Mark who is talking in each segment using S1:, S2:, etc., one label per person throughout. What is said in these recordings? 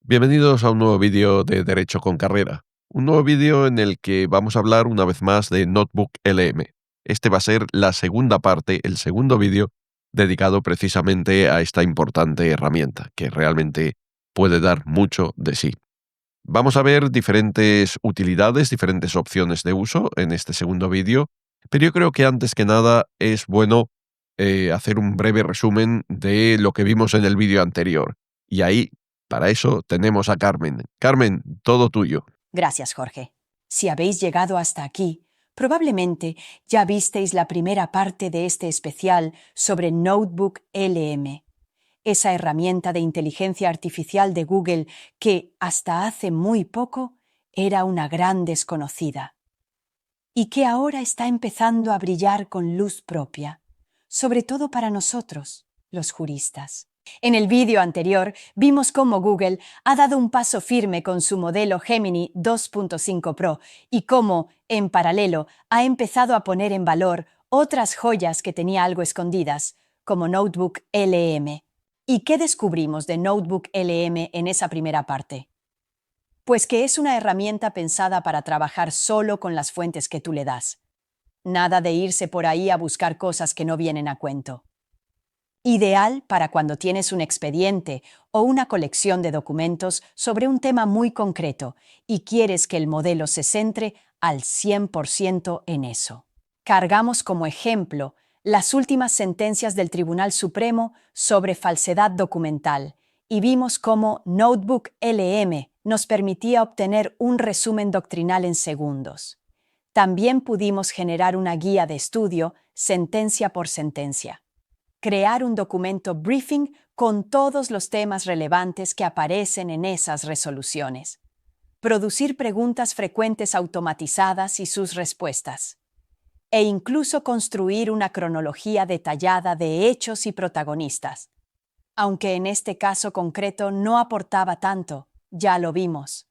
S1: Bienvenidos a un nuevo vídeo de Derecho con Carrera. Un nuevo vídeo en el que vamos a hablar una vez más de Notebook LM. Este va a ser la segunda parte, el segundo vídeo, dedicado precisamente a esta importante herramienta, que realmente puede dar mucho de sí. Vamos a ver diferentes utilidades, diferentes opciones de uso en este segundo vídeo, pero yo creo que antes que nada es bueno hacer un breve resumen de lo que vimos en el vídeo anterior. Y ahí, para eso, tenemos a Carmen. Carmen, todo tuyo.
S2: Gracias, Jorge. Si habéis llegado hasta aquí, probablemente ya visteis la primera parte de este especial sobre Notebook LM, esa herramienta de inteligencia artificial de Google que, hasta hace muy poco, era una gran desconocida y que ahora está empezando a brillar con luz propia, sobre todo para nosotros, los juristas. En el vídeo anterior vimos cómo Google ha dado un paso firme con su modelo Gemini 2.5 Pro y cómo, en paralelo, ha empezado a poner en valor otras joyas que tenía algo escondidas, como Notebook LM. ¿Y qué descubrimos de Notebook LM en esa primera parte? Pues que es una herramienta pensada para trabajar solo con las fuentes que tú le das. Nada de irse por ahí a buscar cosas que no vienen a cuento. Ideal para cuando tienes un expediente o una colección de documentos sobre un tema muy concreto y quieres que el modelo se centre al 100% en eso. Cargamos como ejemplo las últimas sentencias del Tribunal Supremo sobre falsedad documental y vimos cómo Notebook LM nos permitía obtener un resumen doctrinal en segundos. También pudimos generar una guía de estudio, sentencia por sentencia. Crear un documento briefing con todos los temas relevantes que aparecen en esas resoluciones. Producir preguntas frecuentes automatizadas y sus respuestas. E incluso construir una cronología detallada de hechos y protagonistas. Aunque en este caso concreto no aportaba tanto, ya lo vimos.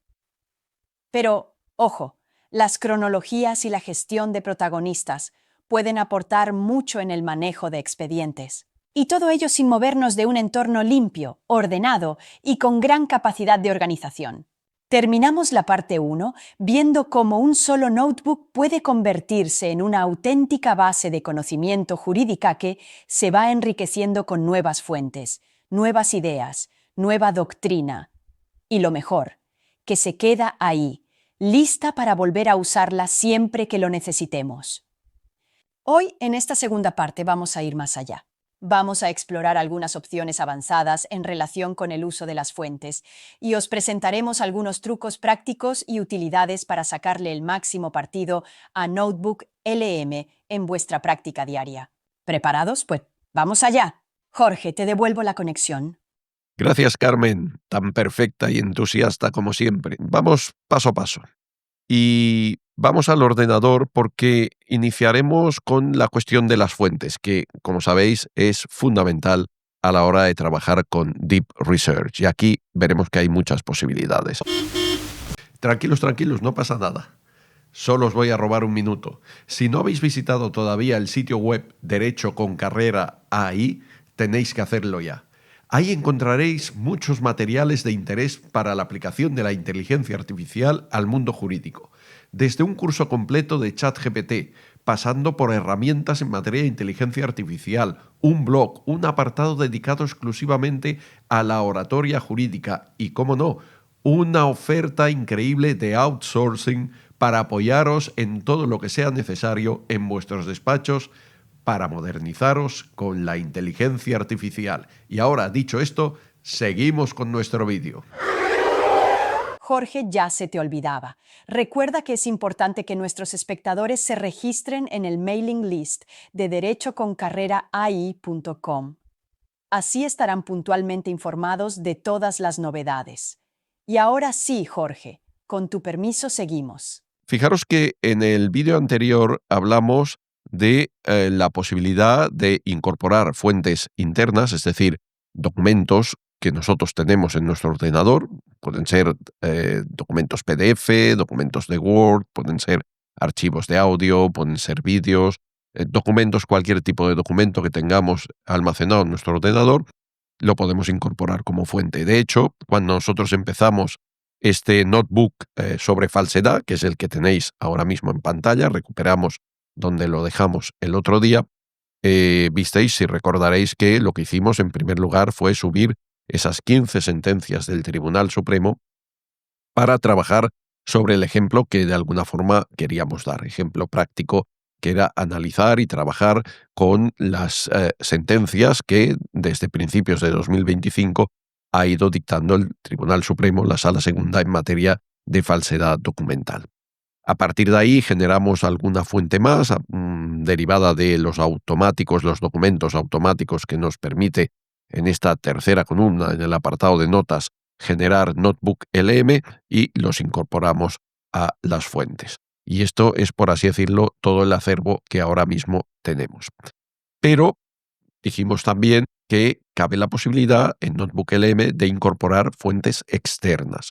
S2: Pero, ojo, las cronologías y la gestión de protagonistas pueden aportar mucho en el manejo de expedientes. Y todo ello sin movernos de un entorno limpio, ordenado y con gran capacidad de organización. Terminamos la parte 1 viendo cómo un solo notebook puede convertirse en una auténtica base de conocimiento jurídica que se va enriqueciendo con nuevas fuentes, nuevas ideas, nueva doctrina. Y lo mejor, que se queda ahí, lista para volver a usarla siempre que lo necesitemos. Hoy, en esta segunda parte, vamos a ir más allá. Vamos a explorar algunas opciones avanzadas en relación con el uso de las fuentes y os presentaremos algunos trucos prácticos y utilidades para sacarle el máximo partido a Notebook LM en vuestra práctica diaria. ¿Preparados? Pues vamos allá. Jorge, te devuelvo la conexión.
S1: Gracias, Carmen, tan perfecta y entusiasta como siempre. Vamos paso a paso. Y vamos al ordenador porque iniciaremos con la cuestión de las fuentes, que, como sabéis, es fundamental a la hora de trabajar con Deep Research. Y aquí veremos que hay muchas posibilidades. Tranquilos, tranquilos, no pasa nada. Solo os voy a robar un minuto. Si no habéis visitado todavía el sitio web Derecho con Carrera AI, tenéis que hacerlo ya. Ahí encontraréis muchos materiales de interés para la aplicación de la inteligencia artificial al mundo jurídico, desde un curso completo de ChatGPT, pasando por herramientas en materia de inteligencia artificial, un blog, un apartado dedicado exclusivamente a la oratoria jurídica y, cómo no, una oferta increíble de outsourcing para apoyaros en todo lo que sea necesario en vuestros despachos para modernizaros con la inteligencia artificial. Y ahora, dicho esto, seguimos con nuestro vídeo.
S2: Jorge, ya se te olvidaba. Recuerda que es importante que nuestros espectadores se registren en el mailing list de derechoconcarreraai.com. Así estarán puntualmente informados de todas las novedades. Y ahora sí, Jorge, con tu permiso seguimos.
S1: Fijaros que en el vídeo anterior hablamos de la posibilidad de incorporar fuentes internas, es decir, documentos que nosotros tenemos en nuestro ordenador. Pueden ser documentos PDF, documentos de Word, pueden ser archivos de audio, pueden ser vídeos, documentos, cualquier tipo de documento que tengamos almacenado en nuestro ordenador. lo podemos incorporar como fuente. De hecho, cuando nosotros empezamos este notebook sobre falsedad, que es el que tenéis ahora mismo en pantalla, recuperamos donde lo dejamos el otro día, visteis, si recordaréis, que lo que hicimos en primer lugar fue subir esas 15 sentencias del Tribunal Supremo para trabajar sobre el ejemplo que de alguna forma queríamos dar, ejemplo práctico, que era analizar y trabajar con las sentencias que desde principios de 2025 ha ido dictando el Tribunal Supremo, la Sala Segunda, en materia de falsedad documental. A partir de ahí generamos alguna fuente más derivada de los documentos automáticos que nos permite en esta tercera columna, en el apartado de notas, generar Notebook LM y los incorporamos a las fuentes. Y esto es, por así decirlo, todo el acervo que ahora mismo tenemos. Pero dijimos también que cabe la posibilidad en Notebook LM de incorporar fuentes externas.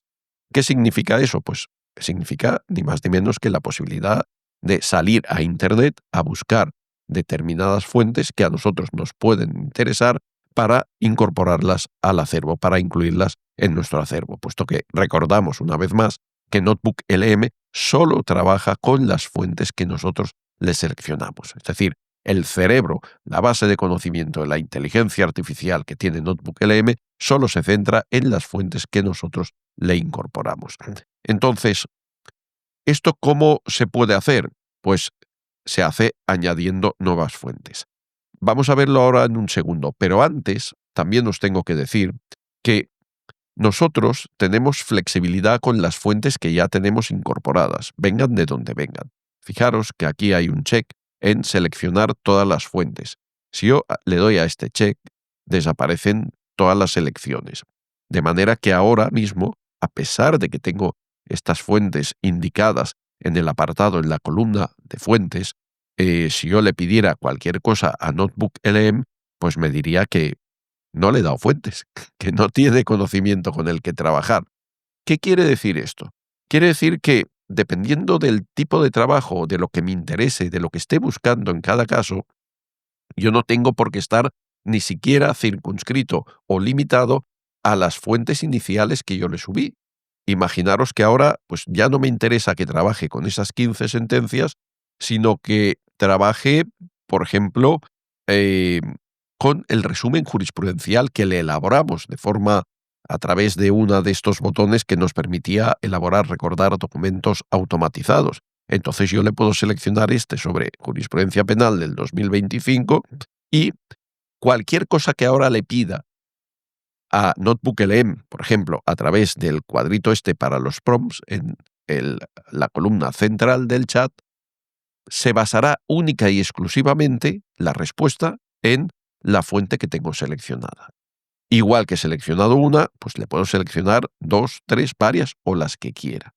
S1: ¿Qué significa eso? Pues significa ni más ni menos que la posibilidad de salir a Internet a buscar determinadas fuentes que a nosotros nos pueden interesar para incorporarlas al acervo, para incluirlas en nuestro acervo, puesto que recordamos una vez más que Notebook LM solo trabaja con las fuentes que nosotros le seleccionamos. Es decir, el cerebro, la base de conocimiento de la inteligencia artificial que tiene Notebook LM, solo se centra en las fuentes que nosotros le incorporamos. Entonces, ¿esto cómo se puede hacer? Pues se hace añadiendo nuevas fuentes. Vamos a verlo ahora en un segundo, pero antes también os tengo que decir que nosotros tenemos flexibilidad con las fuentes que ya tenemos incorporadas, vengan de donde vengan. Fijaros que aquí hay un check en seleccionar todas las fuentes. Si yo le doy a este check, desaparecen todas las selecciones. De manera que ahora mismo, a pesar de que tengo estas fuentes indicadas en el apartado, en la columna de fuentes, si yo le pidiera cualquier cosa a Notebook LM, pues me diría que no le he dado fuentes, que no tiene conocimiento con el que trabajar. ¿Qué quiere decir esto? Quiere decir que dependiendo del tipo de trabajo, de lo que me interese, de lo que esté buscando en cada caso, yo no tengo por qué estar ni siquiera circunscrito o limitado a las fuentes iniciales que yo le subí. Imaginaros que ahora pues ya no me interesa que trabaje con esas 15 sentencias, sino que trabaje, por ejemplo, con el resumen jurisprudencial que le elaboramos de forma a través de uno de estos botones que nos permitía recordar documentos automatizados. Entonces yo le puedo seleccionar este sobre jurisprudencia penal del 2025 y cualquier cosa que ahora le pida a Notebook LM, por ejemplo, a través del cuadrito este para los prompts en la columna central del chat, se basará única y exclusivamente la respuesta en la fuente que tengo seleccionada. Igual que he seleccionado una, pues le puedo seleccionar 2, 3, varias o las que quiera.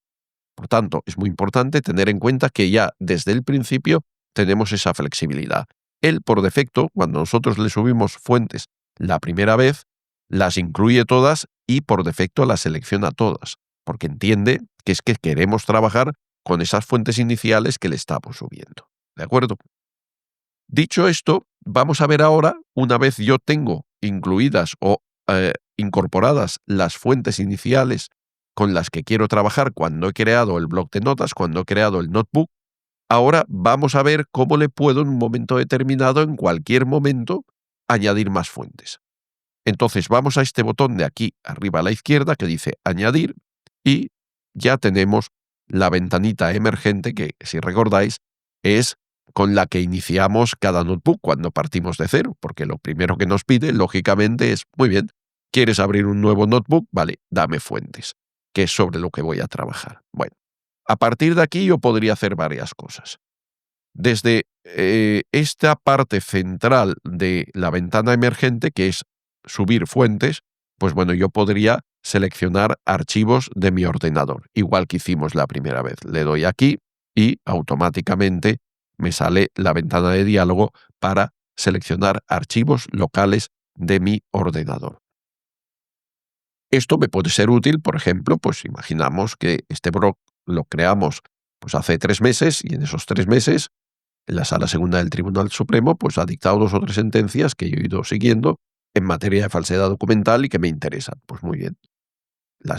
S1: Por tanto, es muy importante tener en cuenta que ya desde el principio tenemos esa flexibilidad. Él, por defecto, cuando nosotros le subimos fuentes la primera vez, las incluye todas y por defecto las selecciona todas, porque entiende que es que queremos trabajar con esas fuentes iniciales que le estamos subiendo. ¿De acuerdo? Dicho esto, vamos a ver ahora, una vez yo tengo incluidas o incorporadas las fuentes iniciales con las que quiero trabajar cuando he creado el bloc de notas, cuando he creado el notebook, ahora vamos a ver cómo le puedo en un momento determinado, en cualquier momento, añadir más fuentes. Entonces vamos a este botón de aquí arriba a la izquierda que dice añadir y ya tenemos la ventanita emergente que, si recordáis, es con la que iniciamos cada notebook cuando partimos de cero, porque lo primero que nos pide, lógicamente, es, muy bien, ¿quieres abrir un nuevo notebook? Vale, dame fuentes, que es sobre lo que voy a trabajar. Bueno, a partir de aquí yo podría hacer varias cosas. Desde esta parte central de la ventana emergente, que es subir fuentes, pues bueno, yo podría seleccionar archivos de mi ordenador, igual que hicimos la primera vez. Le doy aquí y automáticamente me sale la ventana de diálogo para seleccionar archivos locales de mi ordenador. Esto me puede ser útil, por ejemplo, pues imaginamos que este blog lo creamos pues hace 3 meses y en esos 3 meses la Sala Segunda del Tribunal Supremo pues ha dictado 2 o 3 sentencias que yo he ido siguiendo en materia de falsedad documental y que me interesan. Pues muy bien,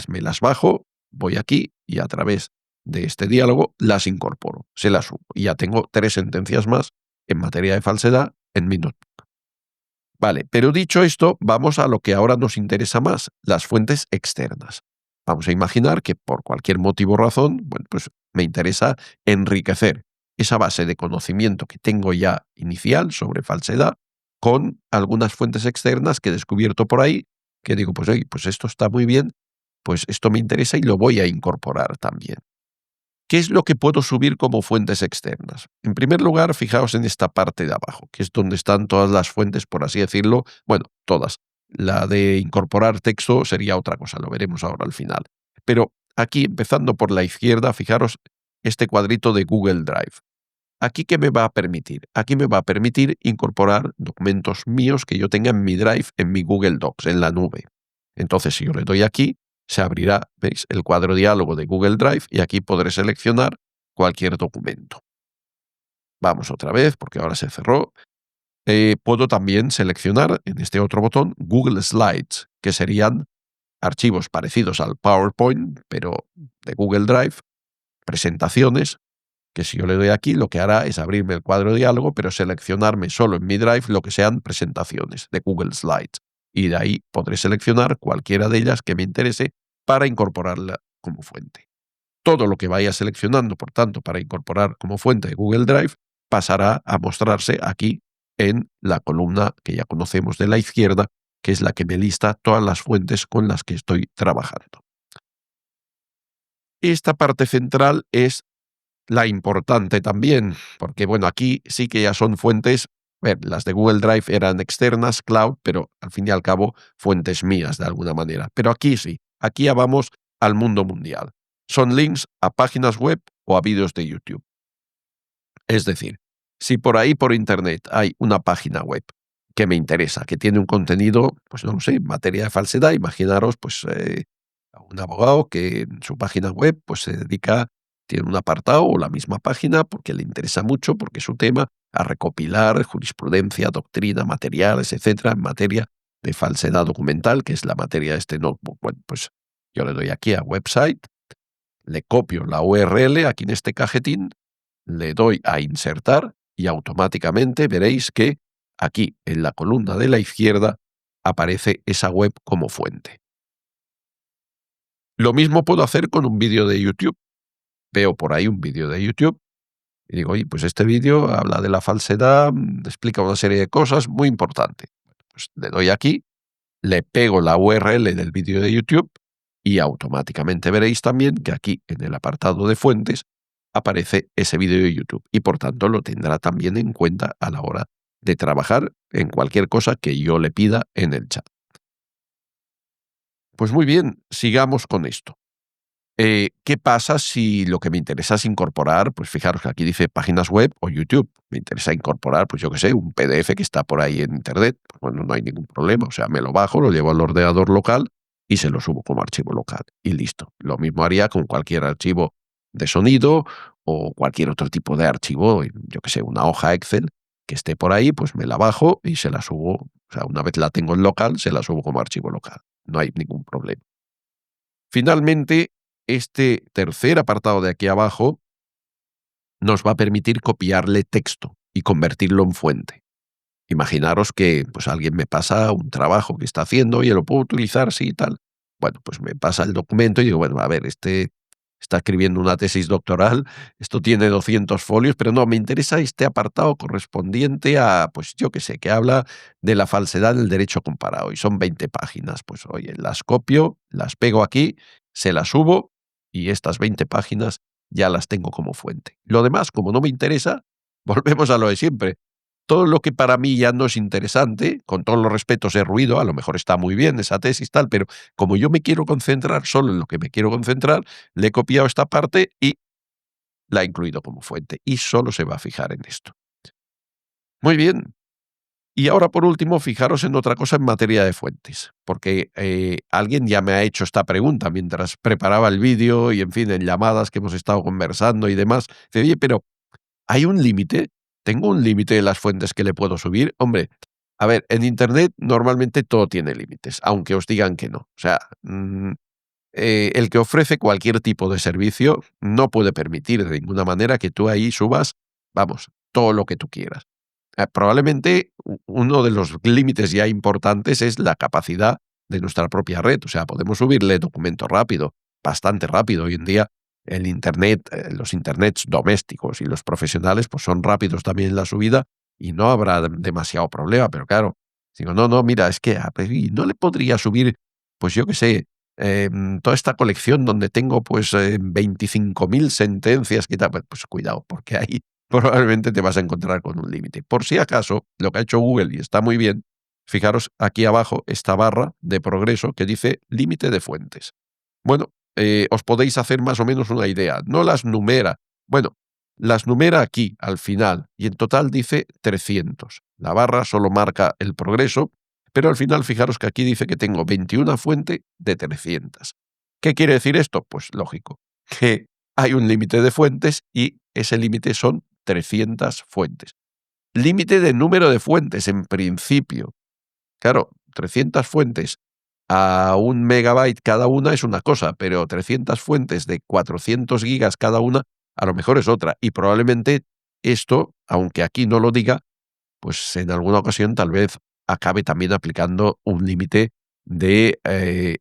S1: me las bajo, voy aquí y a través de este diálogo las incorporo, se las subo. Y ya tengo 3 sentencias más en materia de falsedad en mi notebook. Vale, pero dicho esto, vamos a lo que ahora nos interesa más, las fuentes externas. Vamos a imaginar que por cualquier motivo o razón, bueno, pues me interesa enriquecer esa base de conocimiento que tengo ya inicial sobre falsedad con algunas fuentes externas que he descubierto por ahí, que digo, pues oye, pues esto está muy bien, pues esto me interesa y lo voy a incorporar también. ¿Qué es lo que puedo subir como fuentes externas? En primer lugar, fijaos en esta parte de abajo, que es donde están todas las fuentes, por así decirlo. Bueno, todas. La de incorporar texto sería otra cosa, lo veremos ahora al final. Pero aquí, empezando por la izquierda, fijaros este cuadrito de Google Drive. ¿Aquí qué me va a permitir? Aquí me va a permitir incorporar documentos míos que yo tenga en mi Drive, en mi Google Docs, en la nube. Entonces, si yo le doy aquí, se abrirá, ¿veis?, el cuadro diálogo de Google Drive y aquí podré seleccionar cualquier documento. Vamos otra vez, porque ahora se cerró. Puedo también seleccionar en este otro botón Google Slides, que serían archivos parecidos al PowerPoint, pero de Google Drive, presentaciones, que si yo le doy aquí, lo que hará es abrirme el cuadro diálogo, pero seleccionarme solo en mi Drive lo que sean presentaciones de Google Slides. Y de ahí podré seleccionar cualquiera de ellas que me interese para incorporarla como fuente. Todo lo que vaya seleccionando, por tanto, para incorporar como fuente de Google Drive, pasará a mostrarse aquí en la columna que ya conocemos de la izquierda, que es la que me lista todas las fuentes con las que estoy trabajando. Esta parte central es la importante también, porque bueno, aquí sí que ya son fuentes, las de Google Drive eran externas, cloud, pero al fin y al cabo fuentes mías de alguna manera. Pero aquí sí, aquí ya vamos al mundo mundial. Son links a páginas web o a vídeos de YouTube. Es decir, si por ahí por internet hay una página web que me interesa, que tiene un contenido, pues no lo sé, en materia de falsedad, imaginaros pues a un abogado que en su página web pues se dedica, tiene un apartado o la misma página porque le interesa mucho, porque es su tema, a recopilar jurisprudencia, doctrina, materiales, etcétera, en materia de falsedad documental, que es la materia de este notebook. Bueno, pues yo le doy aquí a website, le copio la URL aquí en este cajetín, le doy a insertar y automáticamente veréis que aquí en la columna de la izquierda aparece esa web como fuente. Lo mismo puedo hacer con un vídeo de YouTube. Veo por ahí un vídeo de YouTube y digo, oye, pues este vídeo habla de la falsedad, explica una serie de cosas muy importantes. Pues le doy aquí, le pego la URL del vídeo de YouTube y automáticamente veréis también que aquí en el apartado de fuentes aparece ese vídeo de YouTube y por tanto lo tendrá también en cuenta a la hora de trabajar en cualquier cosa que yo le pida en el chat. Pues muy bien, sigamos con esto. ¿Qué pasa si lo que me interesa es incorporar, pues fijaros que aquí dice páginas web o YouTube? Me interesa incorporar, pues yo qué sé, un PDF que está por ahí en internet. Pues bueno, no hay ningún problema. O sea, me lo bajo, lo llevo al ordenador local y se lo subo como archivo local. Y listo. Lo mismo haría con cualquier archivo de sonido o cualquier otro tipo de archivo, yo qué sé, una hoja Excel que esté por ahí, pues me la bajo y se la subo. O sea, una vez la tengo en local, se la subo como archivo local. No hay ningún problema. Finalmente, este tercer apartado de aquí abajo nos va a permitir copiarle texto y convertirlo en fuente. Imaginaros que pues alguien me pasa un trabajo que está haciendo y lo puedo utilizar, sí y tal. Bueno, pues me pasa el documento y digo, bueno, a ver, este está escribiendo una tesis doctoral, esto tiene 200 folios, pero no, me interesa este apartado correspondiente a, pues yo qué sé, que habla de la falsedad del derecho comparado y son 20 páginas. Pues oye, las copio, las pego aquí, se las subo y estas 20 páginas ya las tengo como fuente. Lo demás, como no me interesa, volvemos a lo de siempre. Todo lo que para mí ya no es interesante, con todos los respetos, es ruido, a lo mejor está muy bien esa tesis tal, pero como yo me quiero concentrar solo en lo que me quiero concentrar, le he copiado esta parte y la he incluido como fuente y solo se va a fijar en esto. Muy bien. Y ahora, por último, fijaros en otra cosa en materia de fuentes, porque alguien ya me ha hecho esta pregunta mientras preparaba el vídeo y, en fin, en llamadas que hemos estado conversando y demás. Dice, oye, pero ¿hay un límite? ¿Tengo un límite de las fuentes que le puedo subir? Hombre, A ver, en Internet normalmente todo tiene límites, aunque os digan que no. O sea, el que ofrece cualquier tipo de servicio no puede permitir de ninguna manera que tú ahí subas, vamos, todo lo que tú quieras. Probablemente uno de los límites ya importantes es la capacidad de nuestra propia red. O sea, podemos subirle documento rápido, bastante rápido. Hoy en día el Internet, los Internets domésticos y los profesionales pues son rápidos también en la subida y no habrá demasiado problema. Pero claro, digo, no, no, mira, es que y no le podría subir, pues yo qué sé, toda esta colección donde tengo pues 25.000 sentencias que tal, pues cuidado, porque ahí probablemente te vas a encontrar con un límite. Por si acaso, lo que ha hecho Google, y está muy bien, fijaros aquí abajo esta barra de progreso que dice límite de fuentes. Bueno, os podéis hacer más o menos una idea. No las numera. Bueno, las numera aquí, al final, y en total dice 300. La barra solo marca el progreso, pero al final fijaros que aquí dice que tengo 21 fuentes de 300. ¿Qué quiere decir esto? Pues lógico, que hay un límite de fuentes y ese límite son 300 fuentes. Límite de número de fuentes en principio. Claro, 300 fuentes a 1 megabyte cada una es una cosa, pero 300 fuentes de 400 gigas cada una a lo mejor es otra. Y probablemente esto, aunque aquí no lo diga, pues en alguna ocasión tal vez acabe también aplicando un límite de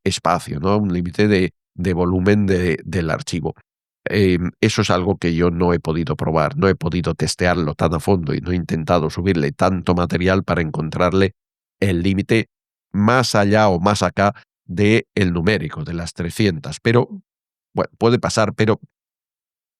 S1: espacio, ¿no? Un límite de volumen del archivo. Eso es algo que yo no he podido probar, no he podido testearlo tan a fondo y no he intentado subirle tanto material para encontrarle el límite más allá o más acá del numérico, de las 300. Pero, bueno, puede pasar, pero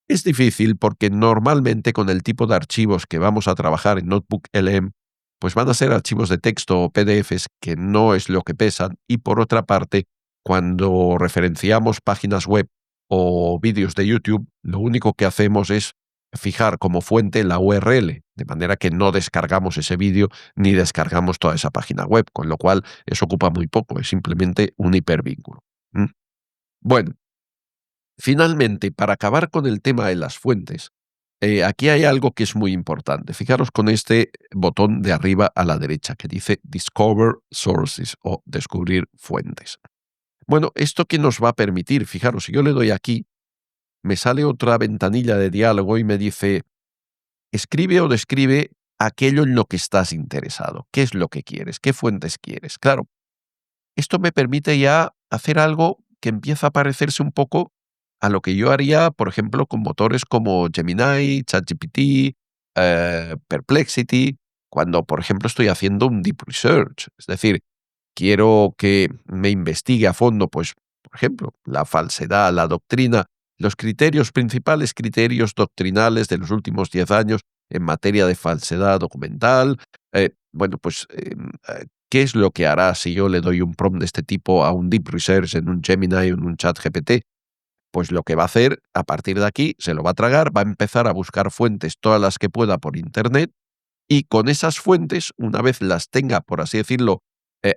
S1: es difícil porque normalmente con el tipo de archivos que vamos a trabajar en Notebook LM, pues van a ser archivos de texto o PDFs que no es lo que pesan. Y por otra parte, cuando referenciamos páginas web o vídeos de YouTube, lo único que hacemos es fijar como fuente la URL, de manera que no descargamos ese vídeo ni descargamos toda esa página web, con lo cual eso ocupa muy poco, es simplemente un hipervínculo. ¿Mm? Bueno, finalmente, para acabar con el tema de las fuentes, aquí hay algo que es muy importante. Fijaros con este botón de arriba a la derecha que dice Discover Sources o descubrir fuentes. Bueno, ¿esto qué nos va a permitir? Fijaros, si yo le doy aquí, me sale otra ventanilla de diálogo y me dice, escribe o describe aquello en lo que estás interesado. ¿Qué es lo que quieres? ¿Qué fuentes quieres? Claro, esto me permite ya hacer algo que empieza a parecerse un poco a lo que yo haría, por ejemplo, con motores como Gemini, ChatGPT, Perplexity, cuando, por ejemplo, estoy haciendo un deep research. Es decir, quiero que me investigue a fondo, pues, por ejemplo, la falsedad, la doctrina, los criterios principales, criterios doctrinales de los últimos 10 años en materia de falsedad documental. Bueno, pues, ¿qué es lo que hará si yo le doy un prompt de este tipo a un Deep Research en un Gemini o en un ChatGPT? Pues lo que va a hacer a partir de aquí, se lo va a tragar, va a empezar a buscar fuentes todas las que pueda por Internet y con esas fuentes, una vez las tenga, por así decirlo,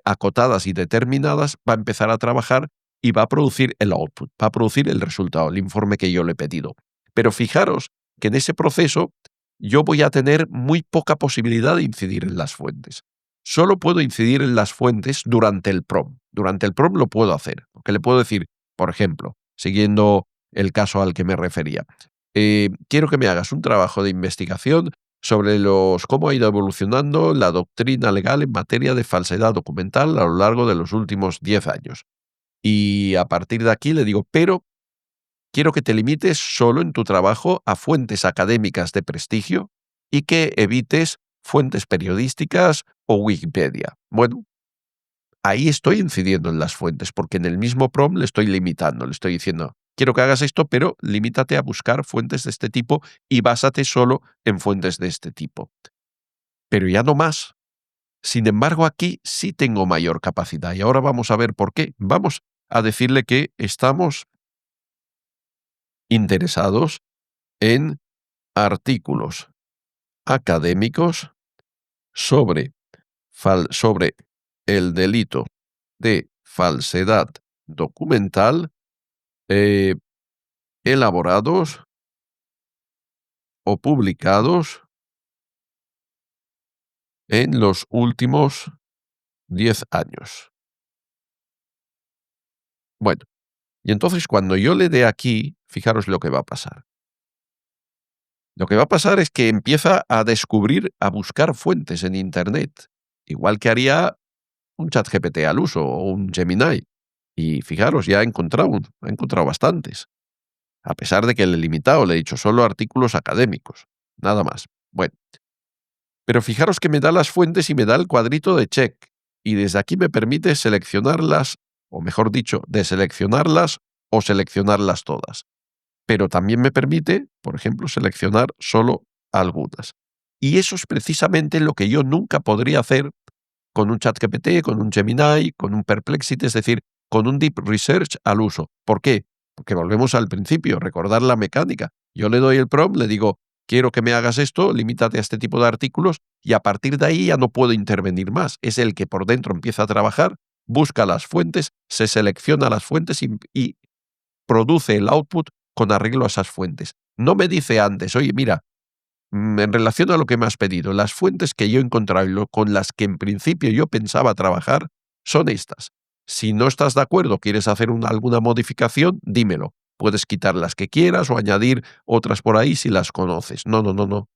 S1: acotadas y determinadas, va a empezar a trabajar y va a producir el output, va a producir el resultado, el informe que yo le he pedido. Pero fijaros que en ese proceso yo voy a tener muy poca posibilidad de incidir en las fuentes. Solo puedo incidir en las fuentes durante el prompt. Durante el prompt lo puedo hacer, porque le puedo decir, por ejemplo, siguiendo el caso al que me refería, quiero que me hagas un trabajo de investigación sobre cómo ha ido evolucionando la doctrina legal en materia de falsedad documental a lo largo de los últimos 10 años. Y a partir de aquí le digo, pero quiero que te limites solo en tu trabajo a fuentes académicas de prestigio y que evites fuentes periodísticas o Wikipedia. Bueno, ahí estoy incidiendo en las fuentes, porque en el mismo prompt le estoy limitando, le estoy diciendo, quiero que hagas esto, pero limítate a buscar fuentes de este tipo y básate solo en fuentes de este tipo. Pero ya no más. Sin embargo, aquí sí tengo mayor capacidad y ahora vamos a ver por qué. Vamos a decirle que estamos interesados en artículos académicos sobre, sobre el delito de falsedad documental eh, elaborados o publicados en los últimos 10 años. Bueno, y entonces cuando yo le dé aquí, fijaros lo que va a pasar. Lo que va a pasar es que empieza a descubrir, a buscar fuentes en Internet, igual que haría un ChatGPT al uso o un Gemini. Y fijaros, ya ha encontrado bastantes, a pesar de que le he limitado, le he dicho solo artículos académicos, nada más. Bueno, pero fijaros que me da las fuentes y me da el cuadrito de check, y desde aquí me permite seleccionarlas, o mejor dicho, deseleccionarlas o seleccionarlas todas. Pero también me permite, por ejemplo, seleccionar solo algunas. Y eso es precisamente lo que yo nunca podría hacer con un ChatGPT, con un Gemini, con un Perplexity, es decir, con un Deep Research al uso. ¿Por qué? Porque volvemos al principio, recordar la mecánica. Yo le doy el prompt, le digo, quiero que me hagas esto, limítate a este tipo de artículos, y a partir de ahí ya no puedo intervenir más. Es el que por dentro empieza a trabajar, busca las fuentes, se selecciona las fuentes y produce el output con arreglo a esas fuentes. No me dice antes, oye, mira, en relación a lo que me has pedido, las fuentes que yo he encontrado y con las que en principio yo pensaba trabajar son estas. Si no estás de acuerdo, quieres hacer alguna modificación, dímelo. Puedes quitar las que quieras o añadir otras por ahí si las conoces. No, no, no, no.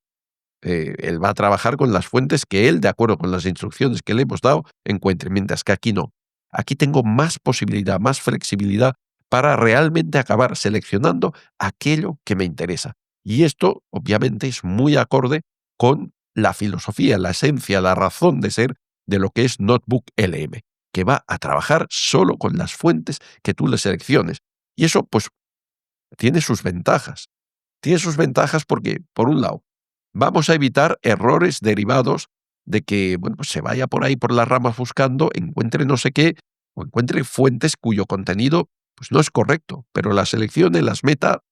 S1: Él va a trabajar con las fuentes que él, de acuerdo con las instrucciones que le hemos dado, encuentre, mientras que aquí no. Aquí tengo más posibilidad, más flexibilidad para realmente acabar seleccionando aquello que me interesa. Y esto, obviamente, es muy acorde con la filosofía, la esencia, la razón de ser de lo que es Notebook LM, que va a trabajar solo con las fuentes que tú le selecciones. Y eso, pues, tiene sus ventajas. Tiene sus ventajas porque, por un lado, vamos a evitar errores derivados de que, bueno, pues se vaya por ahí por las ramas buscando, encuentre no sé qué, o encuentre fuentes cuyo contenido pues no es correcto, pero las seleccione, las meta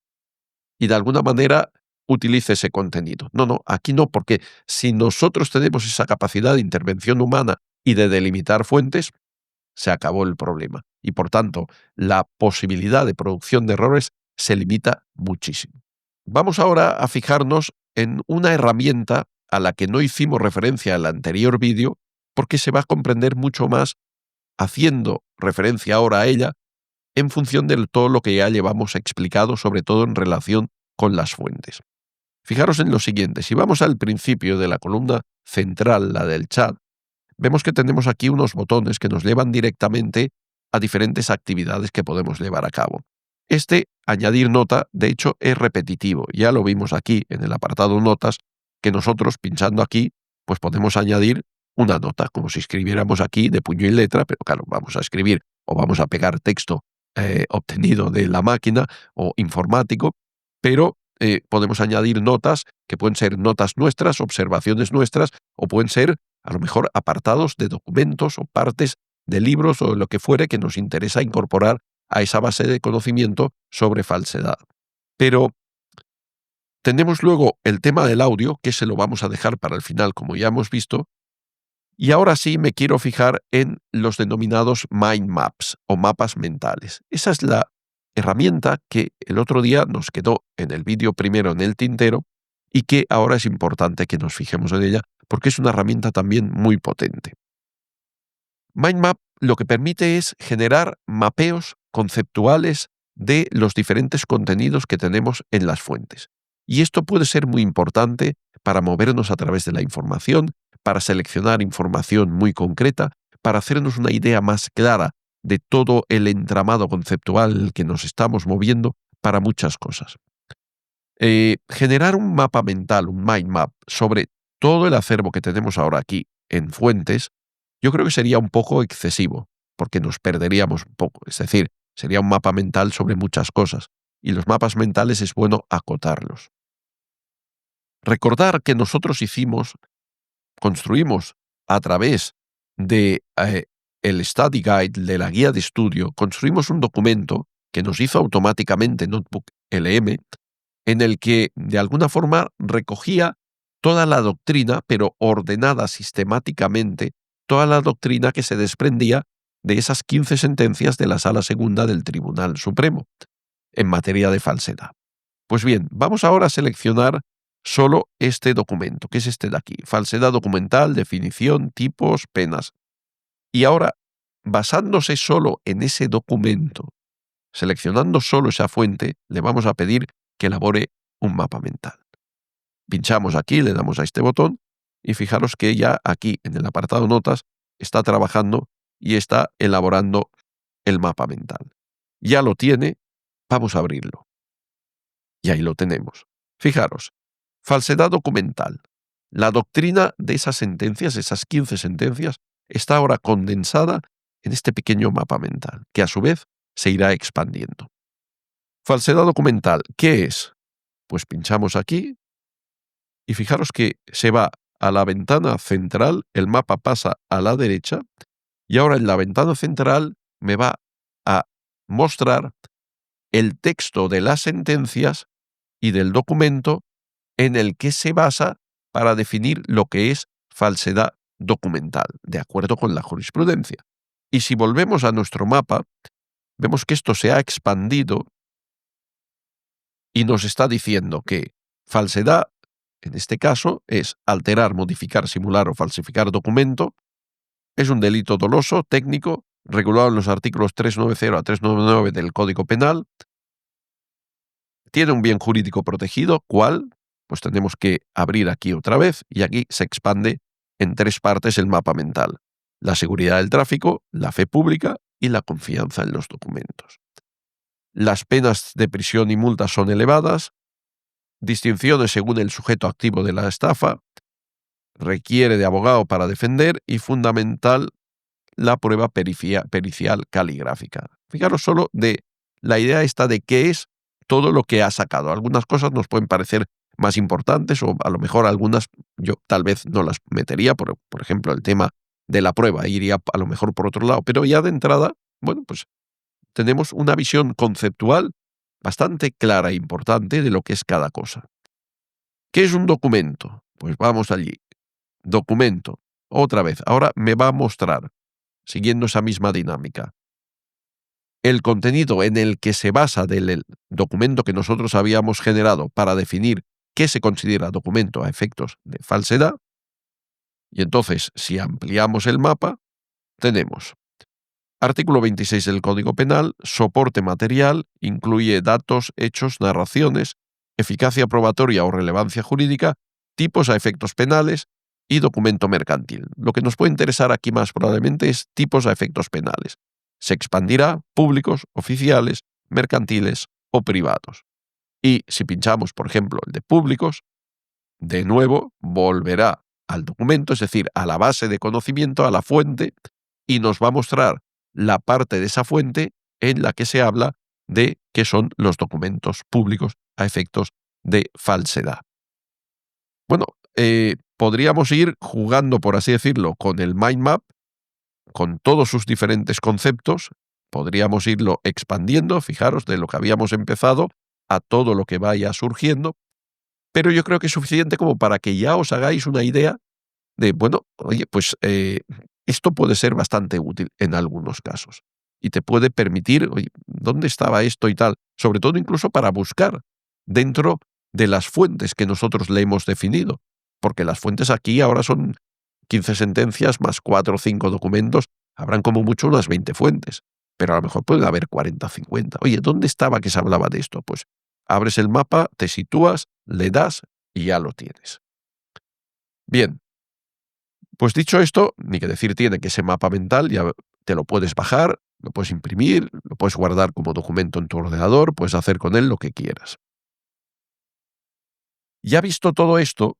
S1: y de alguna manera utilice ese contenido. No, no, aquí no, porque si nosotros tenemos esa capacidad de intervención humana y de delimitar fuentes, se acabó el problema. Y por tanto, la posibilidad de producción de errores se limita muchísimo. Vamos ahora a fijarnos en una herramienta a la que no hicimos referencia en el anterior vídeo, porque se va a comprender mucho más haciendo referencia ahora a ella en función de todo lo que ya llevamos explicado, sobre todo en relación con las fuentes. Fijaros en lo siguiente, si vamos al principio de la columna central, la del chat, vemos que tenemos aquí unos botones que nos llevan directamente a diferentes actividades que podemos llevar a cabo. Este, añadir nota, de hecho, es repetitivo. Ya lo vimos aquí en el apartado notas, que nosotros, pinchando aquí, pues podemos añadir una nota, como si escribiéramos aquí de puño y letra, pero claro, vamos a escribir o vamos a pegar texto obtenido de la máquina o informático, pero podemos añadir notas que pueden ser notas nuestras, observaciones nuestras, o pueden ser a lo mejor apartados de documentos o partes de libros o lo que fuere que nos interesa incorporar a esa base de conocimiento sobre falsedad. Pero tenemos luego el tema del audio, que se lo vamos a dejar para el final, como ya hemos visto, y ahora sí me quiero fijar en los denominados mind maps o mapas mentales. Esa es la herramienta que el otro día nos quedó en el vídeo primero en el tintero y que ahora es importante que nos fijemos en ella porque es una herramienta también muy potente. Mind map lo que permite es generar mapeos conceptuales de los diferentes contenidos que tenemos en las fuentes. Y esto puede ser muy importante para movernos a través de la información, para seleccionar información muy concreta, para hacernos una idea más clara de todo el entramado conceptual en el que nos estamos moviendo para muchas cosas. Generar un mapa mental, un mind map, sobre todo el acervo que tenemos ahora aquí en fuentes, yo creo que sería un poco excesivo, porque nos perderíamos un poco. Es decir, sería un mapa mental sobre muchas cosas, y los mapas mentales es bueno acotarlos. Recordar que nosotros construimos a través de el Study Guide, de la guía de estudio, construimos un documento que nos hizo automáticamente Notebook LM, en el que de alguna forma recogía toda la doctrina, pero ordenada sistemáticamente, toda la doctrina que se desprendía de esas 15 sentencias de la Sala Segunda del Tribunal Supremo en materia de falsedad. Pues bien, vamos ahora a seleccionar solo este documento, que es este de aquí. Falsedad documental, definición, tipos, penas. Y ahora, basándose solo en ese documento, seleccionando solo esa fuente, le vamos a pedir que elabore un mapa mental. Pinchamos aquí, le damos a este botón y fijaros que ya aquí en el apartado notas está trabajando y está elaborando el mapa mental. Ya lo tiene, vamos a abrirlo. Y ahí lo tenemos. Fijaros, falsedad documental. La doctrina de esas sentencias, esas 15 sentencias, está ahora condensada en este pequeño mapa mental, que a su vez se irá expandiendo. Falsedad documental, ¿qué es? Pues pinchamos aquí y fijaros que se va a la ventana central, el mapa pasa a la derecha y ahora en la ventana central me va a mostrar el texto de las sentencias y del documento en el que se basa para definir lo que es falsedad documental, de acuerdo con la jurisprudencia. Y si volvemos a nuestro mapa, vemos que esto se ha expandido y nos está diciendo que falsedad, en este caso, es alterar, modificar, simular o falsificar documento, es un delito doloso, técnico, regulado en los artículos 390 a 399 del Código Penal, tiene un bien jurídico protegido, ¿cuál? Pues tenemos que abrir aquí otra vez y aquí se expande en 3 partes el mapa mental: la seguridad del tráfico, la fe pública y la confianza en los documentos. Las penas de prisión y multas son elevadas, distinciones según el sujeto activo de la estafa, requiere de abogado para defender y fundamental la prueba pericial caligráfica. Fijaros solo de la idea esta de qué es todo lo que ha sacado. Algunas cosas nos pueden parecer más importantes o a lo mejor algunas yo tal vez no las metería, por ejemplo el tema de la prueba, iría a lo mejor por otro lado, pero ya de entrada, bueno, pues tenemos una visión conceptual bastante clara e importante de lo que es cada cosa. ¿Qué es un documento? Pues vamos allí. Documento. Otra vez, ahora me va a mostrar, siguiendo esa misma dinámica, el contenido en el que se basa del documento que nosotros habíamos generado para definir qué se considera documento a efectos de falsedad. Y entonces, si ampliamos el mapa, tenemos artículo 26 del Código Penal, soporte material, incluye datos, hechos, narraciones, eficacia probatoria o relevancia jurídica, tipos a efectos penales y documento mercantil. Lo que nos puede interesar aquí más probablemente es tipos a efectos penales. Se expandirá públicos, oficiales, mercantiles o privados. Y si pinchamos, por ejemplo, el de públicos, de nuevo volverá al documento, es decir, a la base de conocimiento, a la fuente, y nos va a mostrar la parte de esa fuente en la que se habla de qué son los documentos públicos a efectos de falsedad. Bueno, podríamos ir jugando, por así decirlo, con el mind map, con todos sus diferentes conceptos, podríamos irlo expandiendo, fijaros, de lo que habíamos empezado a todo lo que vaya surgiendo, pero yo creo que es suficiente como para que ya os hagáis una idea de, bueno, oye, pues esto puede ser bastante útil en algunos casos y te puede permitir, oye, ¿dónde estaba esto y tal? Sobre todo incluso para buscar dentro de las fuentes que nosotros le hemos definido, porque las fuentes aquí ahora son 15 sentencias más 4 o 5 documentos, habrán como mucho unas 20 fuentes, pero a lo mejor pueden haber 40 o 50. Oye, ¿dónde estaba que se hablaba de esto? Pues abres el mapa, te sitúas, le das y ya lo tienes. Bien, pues dicho esto, ni que decir tiene que ese mapa mental ya te lo puedes bajar, lo puedes imprimir, lo puedes guardar como documento en tu ordenador, puedes hacer con él lo que quieras. Ya visto todo esto,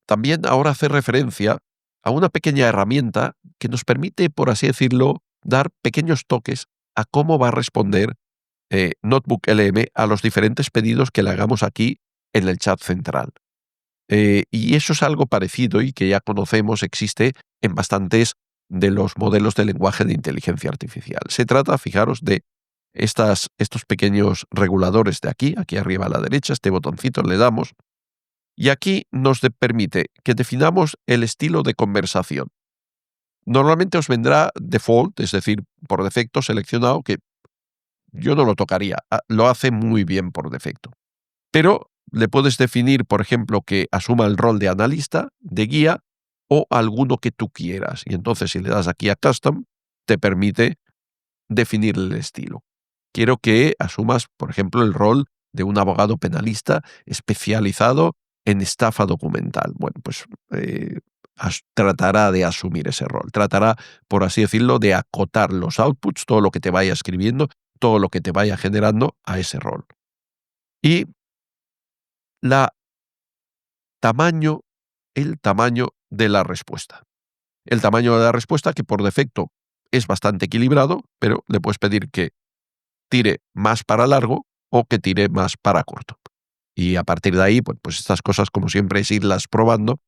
S1: también ahora hace referencia a una pequeña herramienta que nos permite, por así decirlo, dar pequeños toques a cómo va a responder Notebook LM a los diferentes pedidos que le hagamos aquí en el chat central. Y eso es algo parecido y que ya conocemos, existe en bastantes de los modelos de lenguaje de inteligencia artificial. Se trata, fijaros, de estos pequeños reguladores de aquí arriba a la derecha, este botoncito le damos, y aquí nos permite que definamos el estilo de conversación. Normalmente os vendrá default, es decir, por defecto seleccionado, que yo no lo tocaría, lo hace muy bien por defecto. Pero le puedes definir, por ejemplo, que asuma el rol de analista, de guía o alguno que tú quieras. Y entonces si le das aquí a Custom, te permite definir el estilo. Quiero que asumas, por ejemplo, el rol de un abogado penalista especializado en estafa documental. Bueno, pues tratará de asumir ese rol. Tratará, por así decirlo, de acotar los outputs, todo lo que te vaya escribiendo, todo lo que te vaya generando a ese rol. Y el tamaño de la respuesta. El tamaño de la respuesta, que por defecto es bastante equilibrado, pero le puedes pedir que tire más para largo o que tire más para corto. Y a partir de ahí, pues estas cosas, como siempre, es irlas probando,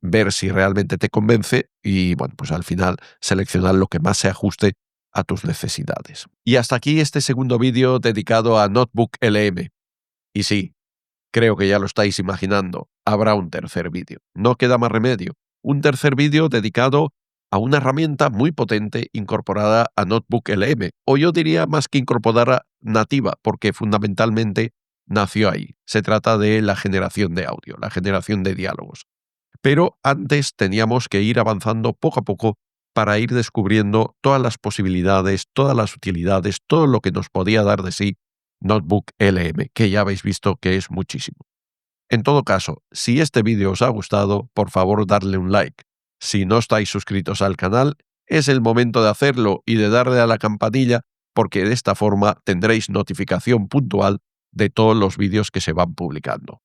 S1: ver si realmente te convence y, bueno, pues al final seleccionar lo que más se ajuste a tus necesidades. Y hasta aquí este segundo vídeo dedicado a Notebook LM. Y sí, creo que ya lo estáis imaginando, habrá un tercer vídeo. No queda más remedio. Un tercer vídeo dedicado a una herramienta muy potente incorporada a Notebook LM, o yo diría más que incorporada, nativa, porque fundamentalmente nació ahí. Se trata de la generación de audio, la generación de diálogos. Pero antes teníamos que ir avanzando poco a poco para ir descubriendo todas las posibilidades, todas las utilidades, todo lo que nos podía dar de sí Notebook LM, que ya habéis visto que es muchísimo. En todo caso, si este vídeo os ha gustado, por favor darle un like. Si no estáis suscritos al canal, es el momento de hacerlo y de darle a la campanilla, porque de esta forma tendréis notificación puntual de todos los vídeos que se van publicando.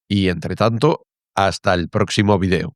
S1: Y entre tanto, hasta el próximo vídeo.